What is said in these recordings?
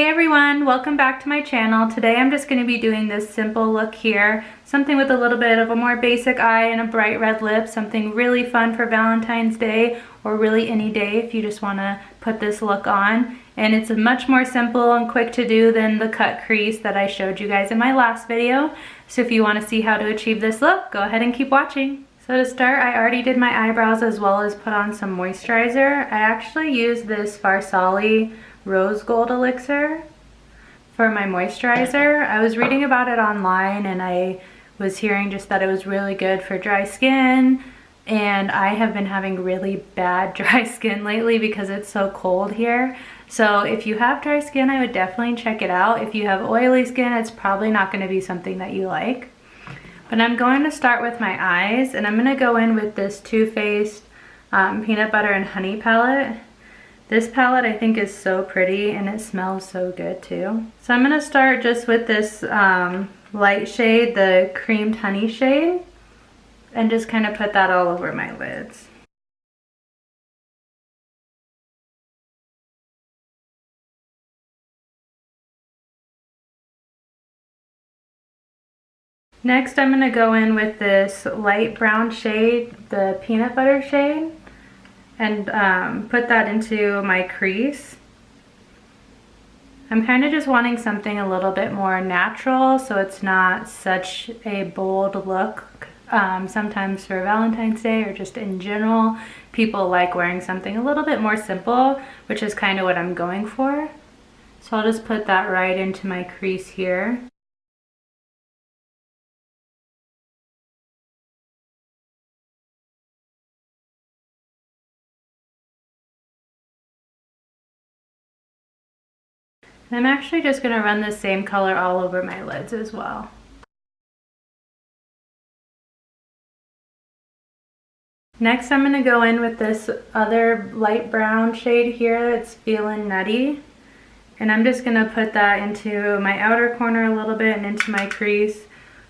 Hey everyone, welcome back to my channel. Today I'm just going to be doing this simple look here, something with a little bit of a more basic eye and a bright red lip, something really fun for Valentine's Day or really any day if you just want to put this look on. And it's much more simple and quick to do than the cut crease that I showed you guys in my last video. So if you want to see how to achieve this look, go ahead and keep watching. So to start, I already did my eyebrows as well as put on some moisturizer. I actually used this Farsali Rose Gold Elixir for my moisturizer. I was reading about it online and I was hearing just that it was really good for dry skin, and I have been having really bad dry skin lately because it's so cold here. So if you have dry skin, I would definitely check it out. If you have oily skin, it's probably not going to be something that you like. But I'm going to start with my eyes, and I'm going to go in with this Too Faced Peanut Butter and Honey palette. This palette I think is so pretty and it smells so good too. So I'm going to start just with this light shade, the Creamed Honey shade, and just kind of put that all over my lids. Next I'm going to go in with this light brown shade, the Peanut Butter shade, and put that into my crease. I'm kind of just wanting something a little bit more natural so it's not such a bold look. Sometimes for Valentine's Day or just in general, people like wearing something a little bit more simple, which is kind of what I'm going for. So I'll just put that right into my crease here. I'm actually just going to run the same color all over my lids as well. Next I'm going to go in with this other light brown shade here. It's Feelin' Nutty. And I'm just going to put that into my outer corner a little bit and into my crease.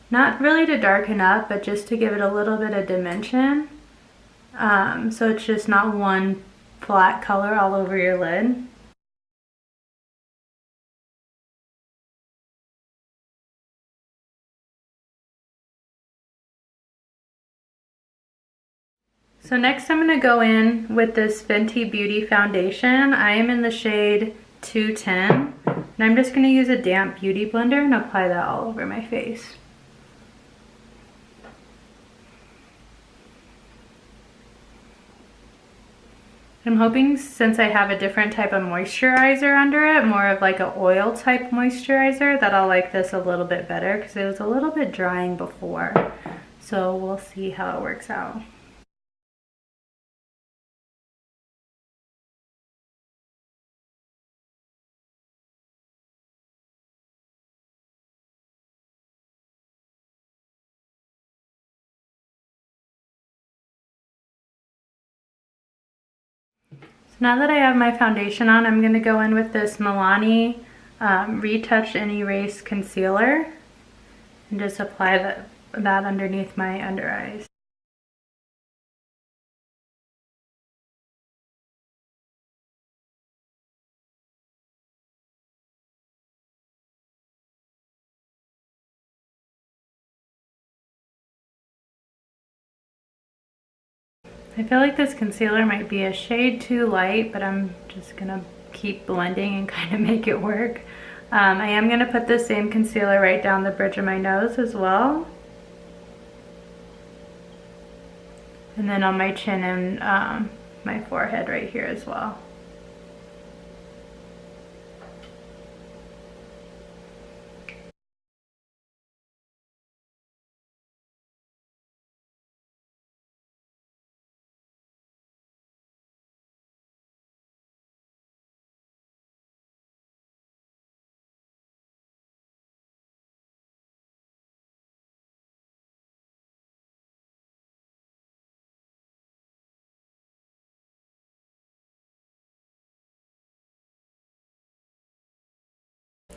Not really to darken up, but just to give it a little bit of dimension. So it's just not one flat color all over your lid. So next I'm going to go in with this Fenty Beauty foundation. I am in the shade 210, and I'm just going to use a damp beauty blender and apply that all over my face. I'm hoping, since I have a different type of moisturizer under it, more of like an oil type moisturizer, that I'll like this a little bit better because it was a little bit drying before. So we'll see how it works out. Now that I have my foundation on, I'm going to go in with this Milani Retouch and Erase Concealer and just apply that underneath my under eyes. I feel like this concealer might be a shade too light, but I'm just gonna keep blending and kind of make it work. I am gonna put the same concealer right down the bridge of my nose as well. And then on my chin and my forehead right here as well.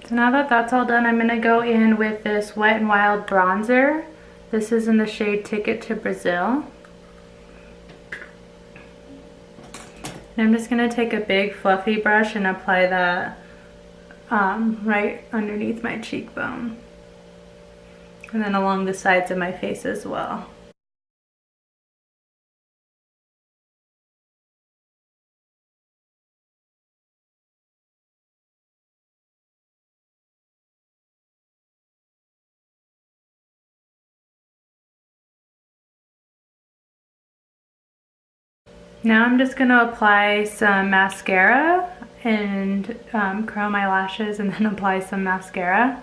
So now that that's all done, I'm going to go in with this Wet n Wild bronzer. This is in the shade Ticket to Brazil. And I'm just going to take a big fluffy brush and apply that right underneath my cheekbone. And then along the sides of my face as well. Now I'm just going to apply some mascara and curl my lashes and then apply some mascara.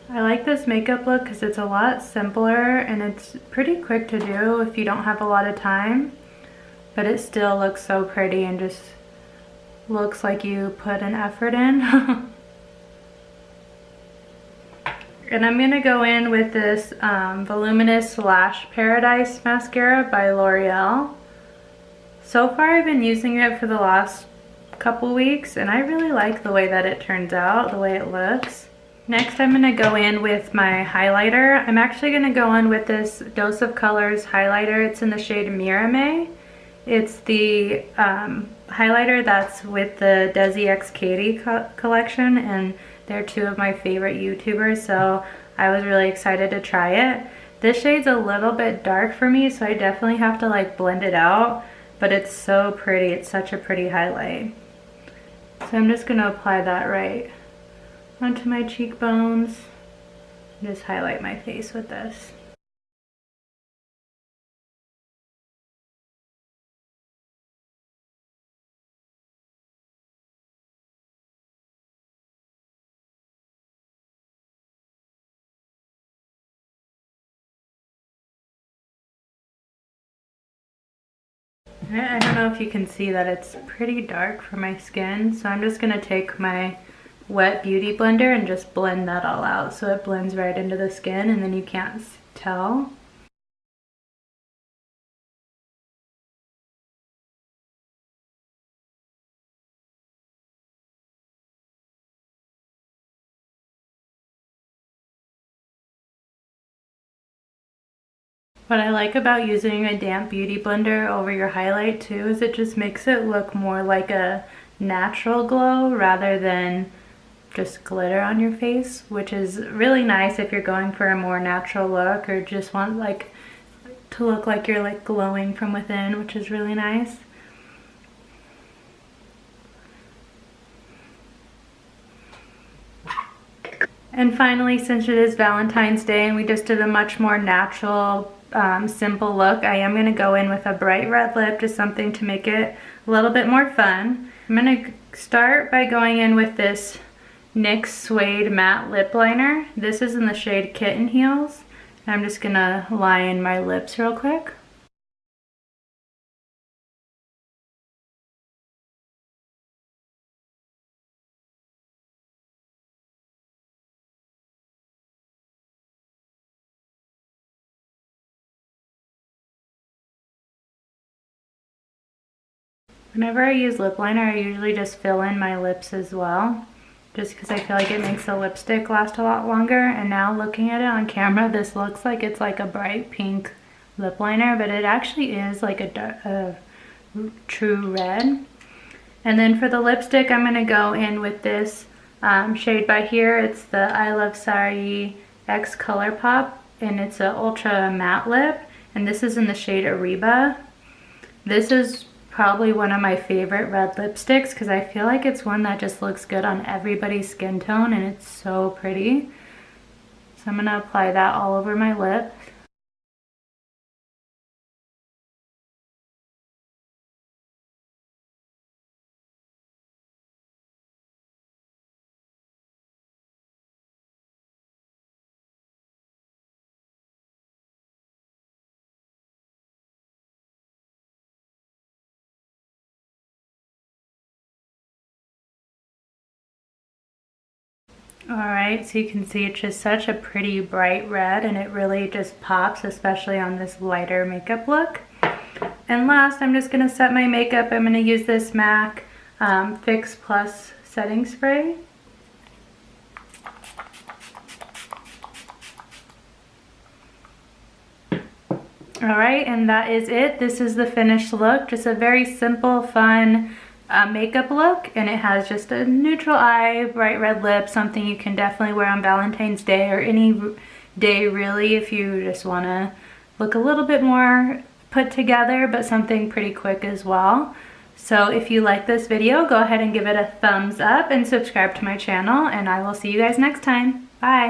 I like this makeup look because it's a lot simpler and it's pretty quick to do if you don't have a lot of time, but it still looks so pretty and just looks like you put an effort in. And I'm going to go in with this Voluminous Lash Paradise mascara by L'Oreal. So far I've been using it for the last couple weeks and I really like the way that it turns out, the way it looks. Next I'm going to go in with my highlighter. I'm actually going to go in with this Dose of Colors highlighter. It's in the shade Mirame. It's the highlighter that's with the Desi X Katy collection, and they're two of my favorite YouTubers, so I was really excited to try it. This shade's a little bit dark for me, so I definitely have to like blend it out, but it's so pretty. It's such a pretty highlight. So I'm just going to apply that right onto my cheekbones. Just highlight my face with this. I don't know if you can see that it's pretty dark for my skin, so I'm just going to take my wet beauty blender and just blend that all out so it blends right into the skin and then you can't tell. What I like about using a damp beauty blender over your highlight too is it just makes it look more like a natural glow rather than just glitter on your face, which is really nice if you're going for a more natural look or just want like to look like you're like glowing from within, which is really nice. And finally, since it is Valentine's Day and we just did a much more natural, simple look, I am going to go in with a bright red lip, just something to make it a little bit more fun. I'm going to start by going in with this NYX Suede Matte Lip Liner. This is in the shade Kitten Heels. And I'm just going to line my lips real quick. Whenever I use lip liner, I usually just fill in my lips as well, just because I feel like it makes the lipstick last a lot longer. And now looking at it on camera, this looks like it's like a bright pink lip liner, but it actually is like a true red. And then for the lipstick, I'm going to go in with this shade by here. It's the I Love Sari X Color Pop, and it's an ultra matte lip, and this is in the shade Ariba. This is probably one of my favorite red lipsticks because I feel like it's one that just looks good on everybody's skin tone and it's so pretty. So I'm going to apply that all over my lip. Alright, so you can see it's just such a pretty bright red and it really just pops, especially on this lighter makeup look. And last, I'm just going to set my makeup. I'm going to use this MAC Fix Plus setting spray. All right, and that is it. This is the finished look. Just a very simple, fun makeup look, and it has just a neutral eye, bright red lips, something you can definitely wear on Valentine's Day or any day really if you just want to look a little bit more put together, but something pretty quick as well. So if you like this video, go ahead and give it a thumbs up and subscribe to my channel, and I will see you guys next time. Bye.